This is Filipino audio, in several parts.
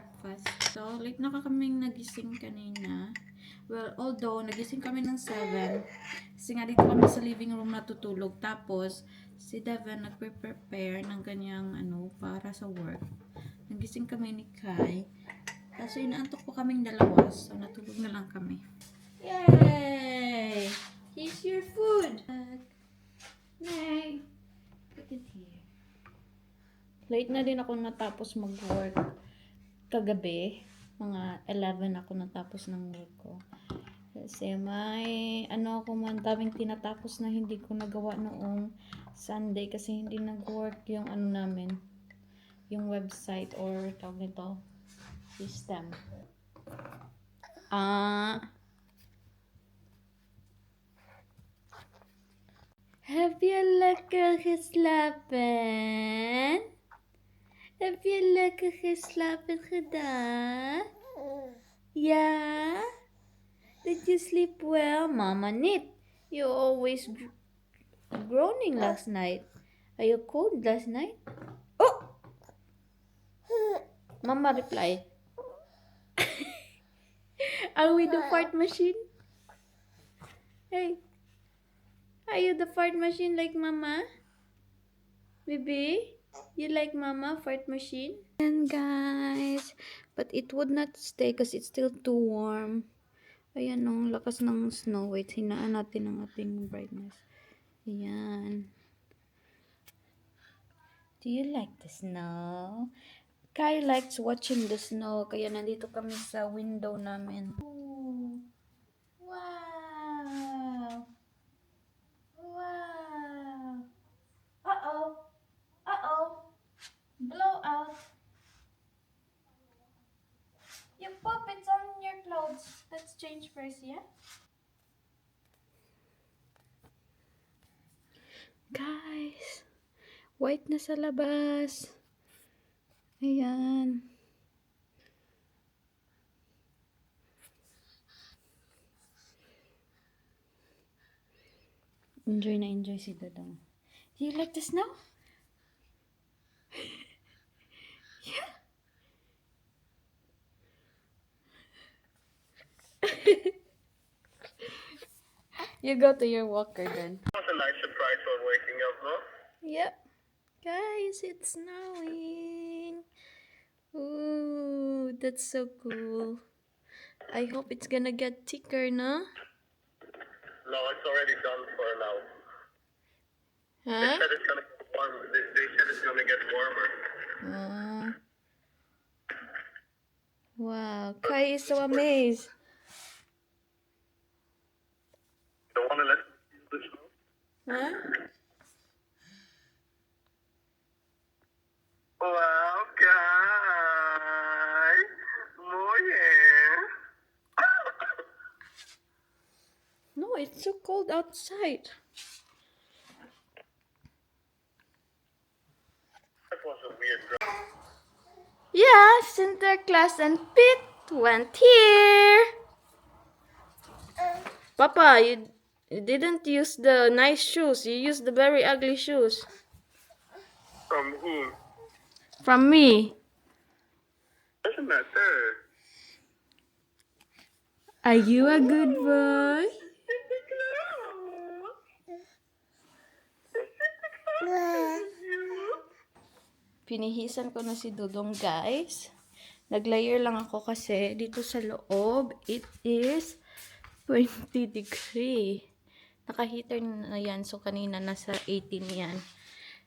breakfast. So, late na kaming nagising kanina. Well, although, nagising kami ng 7. Kasi nga dito kami sa living room natutulog. Tapos, si Devin nagpe-prepare ng kanyang, para sa work. Nagising kami ni Kai. Tapos, inaantok po kaming dalawa. So, natulog na lang kami. Yay! Here's your food! Nay! Look at here. Late na din ako natapos mag-work kagabi. Mga 11 ako natapos ng work ko. Kasi may ako man daming tinatapos na hindi ko nagawa noong Sunday kasi hindi nag-work yung namin. Yung website or tawag nito, system. Heb je lekker geslapen? Heb je lekker geslapen gedaan? Ja? Did you sleep well? Mama Nit, you always groaning last night. Are you cold last night? Oh! Mama reply. Are we the fart machine? Hey. Are you the fart machine like Mama? Baby? You like Mama fart machine? And guys, but it would not stay because it's still too warm. Ayan o, lakas ng snow. Wait, hinaan natin ang ating brightness. Ayan. Do you like the snow? Kai likes watching the snow, kaya nandito kami sa window namin. Ooh. Wow! Wow! Uh-oh! Uh-oh! Blow out! You pop it on your clothes. Let's change first, yeah? Guys, white na sa labas. Ayan. Enjoy na enjoy si Dodong. Do you like the snow? Yeah. You go to your walker then. That was a nice surprise for waking up, no? Yep. Guys, it's snowing. Ooh, that's so cool. I hope it's gonna get thicker, no? No, it's already done for now. They Huh? said it's gonna get warm. They said it's gonna get warmer. Wow, Kai is so amazed. Don't wanna let the snow? Huh? Wow, guys. Moje. No, it's so cold outside. That was a weird drive. Yeah, Sinterklaas and Pete went here. Papa, you didn't use the nice shoes. You used the very ugly shoes. From whom? From me. Doesn't matter. Are you a good boy? Pinihisan ko na si Dudong, guys. Naglayer lang ako kasi dito sa loob, it is 20 degree. Naka-heater na yan. So, kanina nasa 18 yan.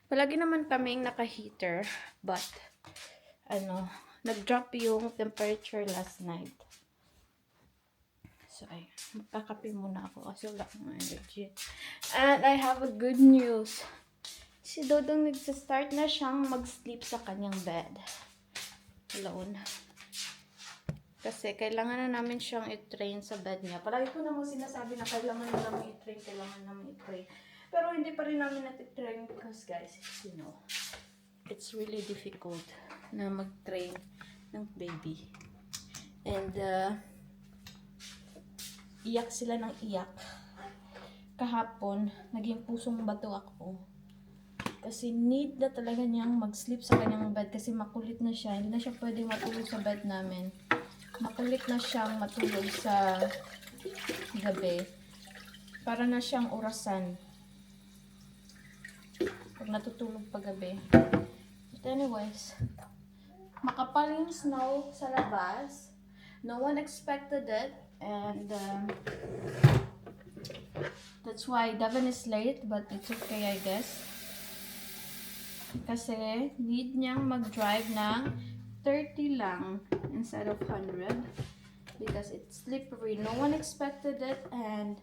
Palagi naman kaming naka-heater. But, nag-drop yung temperature last night. So, ay, magkakape muna ako kasi wala akong energy. And I have a good news. Si Dodong nagsa-start na siyang mag-sleep sa kanyang bed. Alone. Kasi kailangan na namin siyang i-train sa bed niya. Palagi ko naman sinasabi na kailangan na namin i-train. Pero hindi pa rin namin nati-train because guys, it's really difficult na mag-train ng baby. And, iyak sila ng iyak. Kahapon, naging pusong bato ako. Kasi need na talaga niyang mag-sleep sa kanyang bed kasi makulit na siya. Hindi na siya pwedeng matulog sa bed namin. Makulit na siyang matulog sa gabi. Para na siyang orasan. Pag natutulog pa gabi. But anyways, makapal yung snow sa labas. No one expected it. And that's why Devin is late. But it's okay, I guess. Kasi need niyang mag-drive ng 30 lang instead of 100. Because it's slippery. No one expected it. And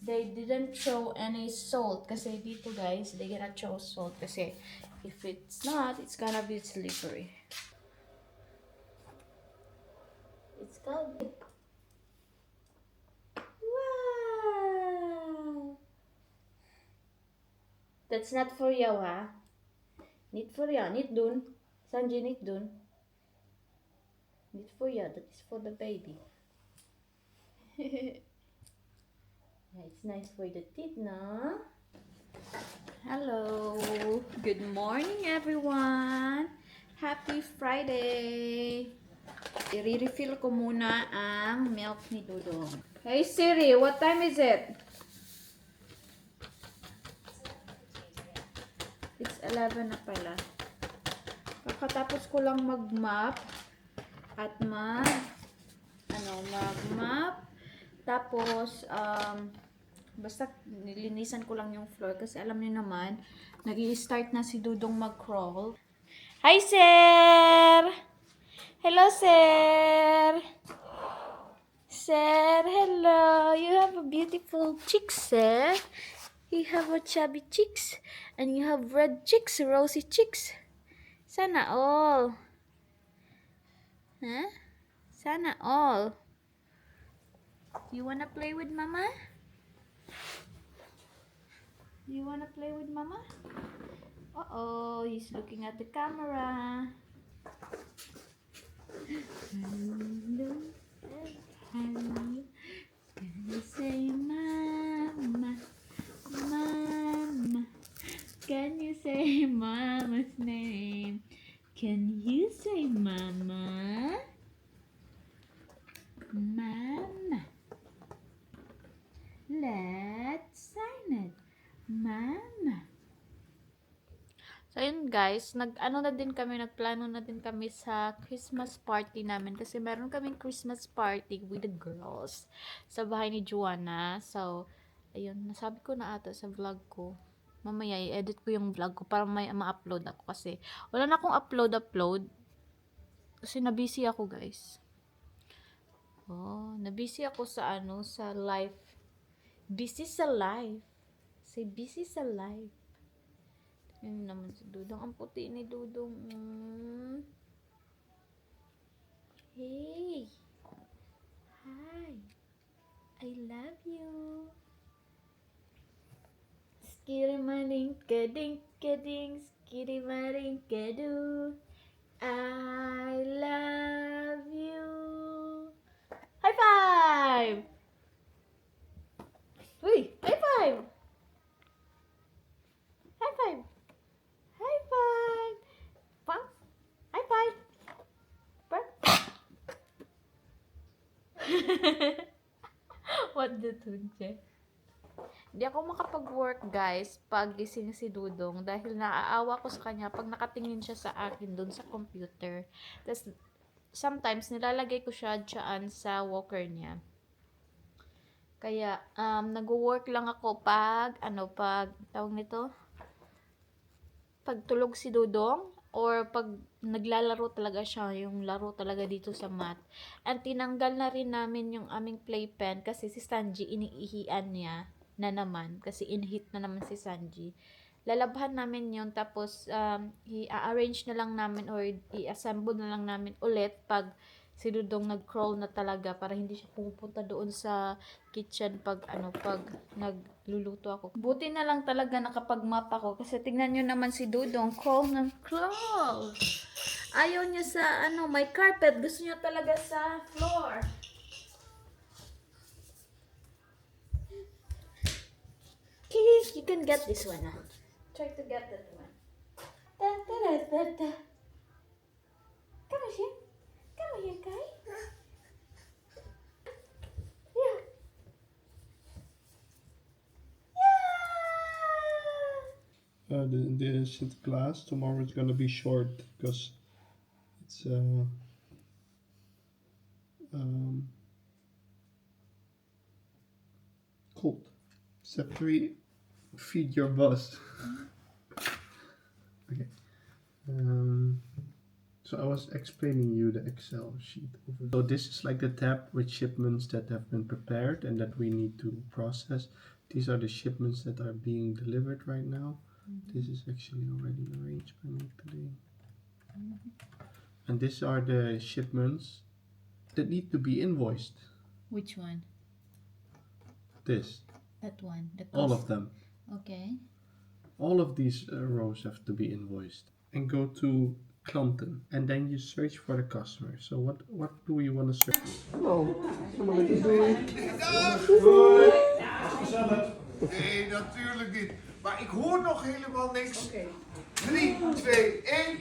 they didn't throw any salt. Kasi dito guys, they gonna throw salt. Kasi if it's not, it's gonna be slippery. It's called... Wow! That's not for you, ha? Need for you. Need dun. Sanji, need dun. Need for you. That is for the baby. Yeah, it's nice for the teeth, no? Hello. Good morning, everyone. Happy Friday. I-refill ko muna ang milk ni Dudong. Hey Siri, what time is it? It's 11 na pala. Kakatapos ko lang mag-map at mag-map. Tapos, basta nilinisan ko lang yung floor kasi alam niyo naman, nag-i-start na si Dudong mag-crawl. Hi, sir! Hello, sir! Sir, hello! You have a beautiful cheeks, sir. You have a chubby cheeks. And you have red cheeks, rosy cheeks. Sana all. Huh? Sana all. You wanna play with mama? You wanna play with mama? Uh-oh, he's looking at the camera. Hello, hello. Can you say mama? Mama. Can you say mama's name? Can you say mama? Mama. Let's sign it. Mama. So, ayun guys, nagplano na din kami sa Christmas party namin kasi meron kaming Christmas party with the girls sa bahay ni Joanna. So, ayun, nasabi ko na ata sa vlog ko. Mamaya, i-edit ko yung vlog ko para may ma-upload ako kasi wala na akong upload kasi nabusy ako guys. Oh, nabusy ako sa sa live. Busy sa live. Say busy sa live. Yun naman si Dudong. Ang puti ni Dudong. Hey. Hi. I love you. Skirimaring kading kading. Skirimaring kadu. I love you. High five! Uy! High five! High five! High five! Pang! High five! Pang! What the tunche? Hindi ako makapag-work guys pag gising si Dudong dahil naaawa ko sa kanya pag nakatingin siya sa akin doon sa computer. Tapos sometimes nilalagay ko siya dyan sa walker niya. Kaya nag-work lang ako pag tawag nito? Pag tulog si Dudong or pag naglalaro talaga siya, yung laro talaga dito sa mat. And tinanggal na rin namin yung aming playpen kasi si Sanji iniihian niya na naman kasi inhit na naman si Sanji. Lalabhan namin yun tapos i-arrange na lang namin or i-assemble na lang namin ulit pag si Dudong nag-crawl na talaga para hindi siya pupunta doon sa kitchen pag nagluluto ako. Buti na lang talaga nakapag-map ako kasi tingnan nyo naman si Dudong crawl ng crawl. Ayaw niya sa may carpet, gusto niya talaga sa floor. Kiss, you can get this one. Try to get that one. Da, da, da, da, da. Come here. Come here, guy. Yeah. Yeah. The Sinterklaas tomorrow is gonna be short because it's cold. Step 3, feed your bus. Okay. So I was explaining you the Excel sheet. So this is like the tab with shipments that have been prepared and that we need to process. These are the shipments that are being delivered right now. This is actually already arranged by me today. And these are the shipments that need to be invoiced. Which one? This. That one. The All cost. of them. Okay. All of these rows have to be invoiced. And go to Klanten. And then you search for the customer. So what do you want to search? Nee, natuurlijk niet. Maar ik hoor nog helemaal niks. 3, 2, 1.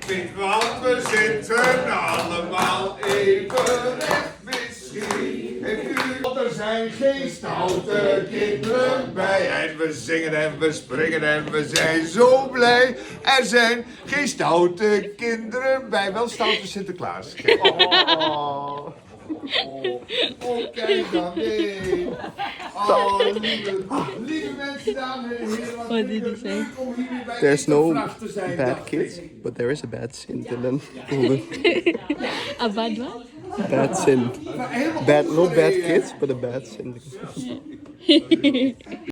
Piet, want we zitten allemaal even recht misschien. Heeft u... Want er zijn geen stoute kinderen bij. En we zingen en we springen en we zijn zo blij. Er zijn geen stoute kinderen bij. Wel stoute Sinterklaas. Oh. Oh, kijk dan, nee. Oh, lieve mensen, dames en heren. Wat What did vind ik he het say? leuk om hier weer bij There's no Intervracht te zijn, bad dacht kids, ik. but there is a bad Sint. And then A bad one? bad Sint. Maar helemaal Bad, no bad omgereden. kids, but a bad Sint.